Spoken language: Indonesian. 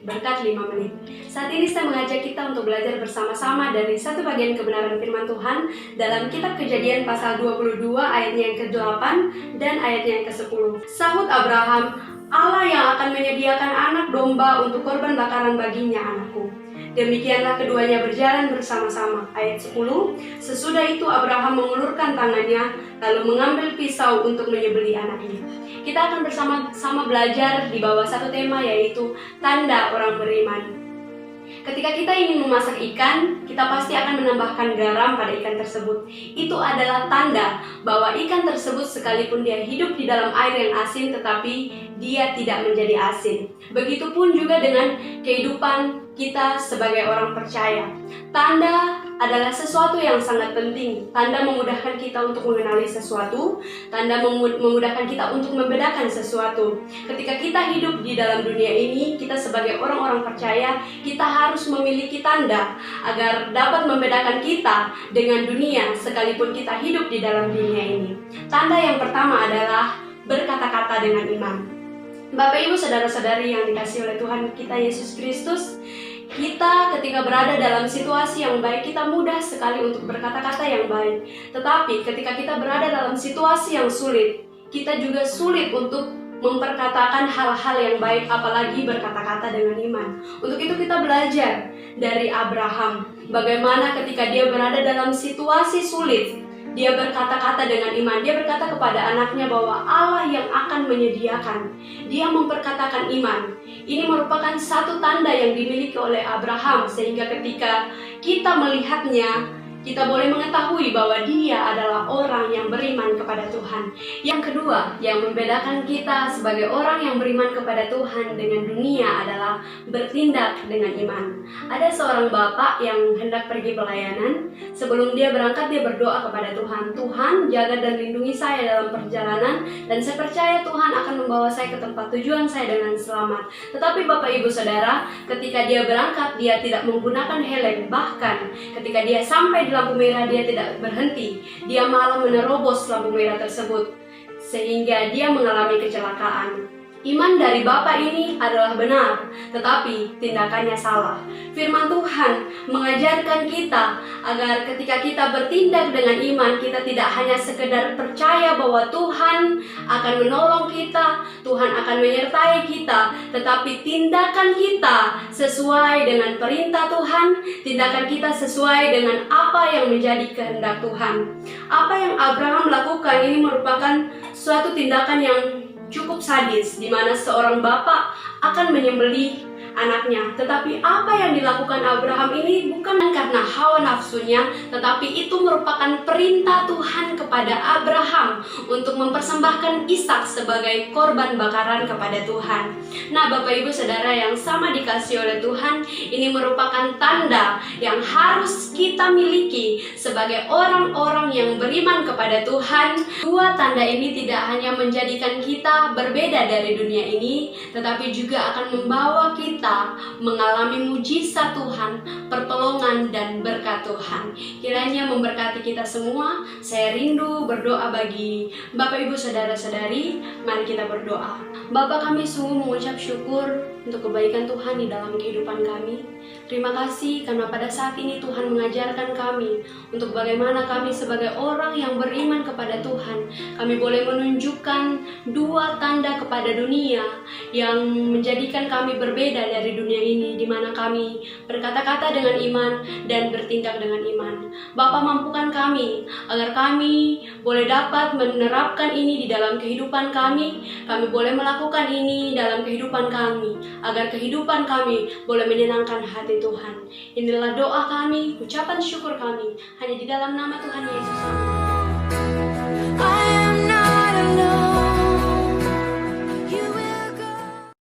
berkat 5 menit. Saat ini saya mengajak kita untuk belajar bersama-sama dari satu bagian kebenaran firman Tuhan dalam kitab Kejadian pasal 22 ayatnya yang ke-8 dan ayatnya yang ke-10. Sahut Abraham, Allah yang akan menyediakan anak domba untuk korban bakaran baginya, anakku. Demikianlah keduanya berjalan bersama-sama. Ayat 10, sesudah itu Abraham mengulurkan tangannya, lalu mengambil pisau untuk menyembelih anaknya. Kita akan bersama-sama belajar di bawah satu tema, yaitu tanda orang beriman. Ketika kita ingin memasak ikan, kita pasti akan menambahkan garam pada ikan tersebut. Itu adalah tanda bahwa ikan tersebut sekalipun dia hidup di dalam air yang asin, tetapi dia tidak menjadi asin. Begitupun juga dengan kehidupan kita sebagai orang percaya. Tanda adalah sesuatu yang sangat penting. Tanda memudahkan kita untuk mengenali sesuatu. Tanda memudahkan kita untuk membedakan sesuatu. Ketika kita hidup di dalam dunia ini, kita sebagai orang-orang percaya, kita harus memiliki tanda agar dapat membedakan kita dengan dunia sekalipun kita hidup di dalam dunia ini. Tanda yang pertama adalah berkata-kata dengan iman. Bapak, Ibu, saudara-saudari yang dikasihi oleh Tuhan kita Yesus Kristus, kita ketika berada dalam situasi yang baik, kita mudah sekali untuk berkata-kata yang baik. Tetapi ketika kita berada dalam situasi yang sulit, kita juga sulit untuk memperkatakan hal-hal yang baik, apalagi berkata-kata dengan iman. Untuk itu kita belajar dari Abraham, bagaimana ketika dia berada dalam situasi sulit, dia berkata-kata dengan iman. Dia berkata kepada anaknya bahwa Allah yang akan menyediakan. Dia memperkatakan iman. Ini merupakan satu tanda yang dimiliki oleh Abraham, sehingga ketika kita melihatnya, kita boleh mengetahui bahwa dia adalah orang yang beriman kepada Tuhan. Yang kedua, yang membedakan kita sebagai orang yang beriman kepada Tuhan dengan dunia adalah bertindak dengan iman. Ada seorang bapak yang hendak pergi pelayanan. Sebelum dia berangkat, dia berdoa kepada Tuhan. Tuhan, jaga dan lindungi saya dalam perjalanan, dan saya percaya Tuhan akan membawa saya ke tempat tujuan saya dengan selamat. Tetapi Bapak, Ibu, Saudara, ketika dia berangkat, dia tidak menggunakan helm. Bahkan ketika dia sampai di lampu merah, dia tidak berhenti. Dia malah menerobos lampu merah tersebut, sehingga dia mengalami kecelakaan. Iman dari bapak ini adalah benar, tetapi tindakannya salah. Firman Tuhan mengajarkan kita agar ketika kita bertindak dengan iman, kita tidak hanya sekedar percaya bahwa Tuhan akan menolong kita, Tuhan akan menyertai kita, tetapi tindakan kita sesuai dengan perintah Tuhan, tindakan kita sesuai dengan apa yang menjadi kehendak Tuhan. Apa yang Abraham lakukan ini merupakan suatu tindakan yang cukup sadis, di mana seorang bapak akan menyembelih anaknya. Tetapi apa yang dilakukan Abraham ini bukan karena hawa nafsunya, tetapi itu merupakan perintah Tuhan kepada Abraham untuk mempersembahkan Ishak sebagai korban bakaran kepada Tuhan. Nah, Bapak, Ibu, Saudara yang sama dikasihi oleh Tuhan, ini merupakan tanda yang harus kita miliki sebagai orang-orang yang beriman kepada Tuhan. Dua tanda ini tidak hanya menjadikan kita berbeda dari dunia ini, tetapi juga akan membawa kita mengalami mujizat Tuhan, pertolongan dan berkat Tuhan. Kiranya memberkati kita semua. Saya rindu berdoa bagi Bapak, Ibu, Saudara-saudari. Mari kita berdoa. Bapa, kami sungguh mengucap syukur untuk kebaikan Tuhan di dalam kehidupan kami. Terima kasih karena pada saat ini Tuhan mengajarkan kami untuk bagaimana kami sebagai orang yang beriman kepada Tuhan, kami boleh menunjukkan dua tanda kepada dunia yang menjadikan kami berbeda dari dunia ini, di mana kami berkata-kata dengan iman dan bertindak dengan iman. Bapa, mampukan kami agar kami boleh dapat menerapkan ini di dalam kehidupan kami. Kami boleh melakukan ini dalam kehidupan kami, agar kehidupan kami boleh menyenangkan hati Tuhan. Inilah doa kami, ucapan syukur kami, hanya di dalam nama Tuhan Yesus.